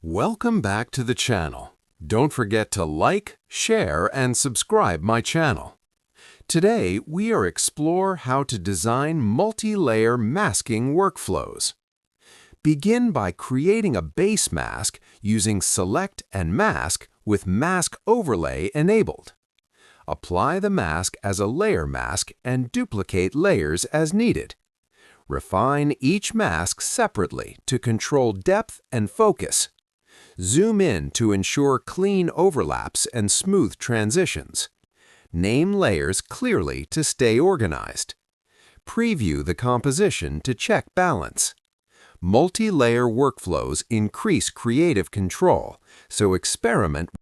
Welcome back to the channel. Don't forget to like, share, and subscribe my channel. Today, we explore how to design multi-layer masking workflows. Begin by creating a base mask using Select and Mask with Mask Overlay enabled. Apply the mask as a layer mask and duplicate layers as needed. Refine each mask separately to control depth and focus. Zoom in to ensure clean overlaps and smooth transitions. Name layers clearly to stay organized. Preview the composition to check balance. Multi-layer workflows increase creative control, so experiment